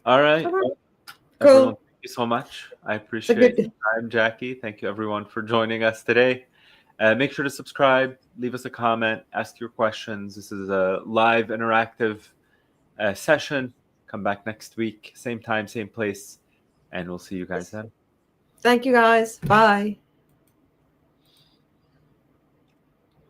All right. Cool. Everyone, thank you so much. I appreciate your time, Jackie. Thank you, everyone, for joining us today. Make sure to subscribe, leave us a comment, ask your questions. This is a live interactive session. Come back next week, same time, same place, and we'll see you guys then. Thank you, guys. Bye.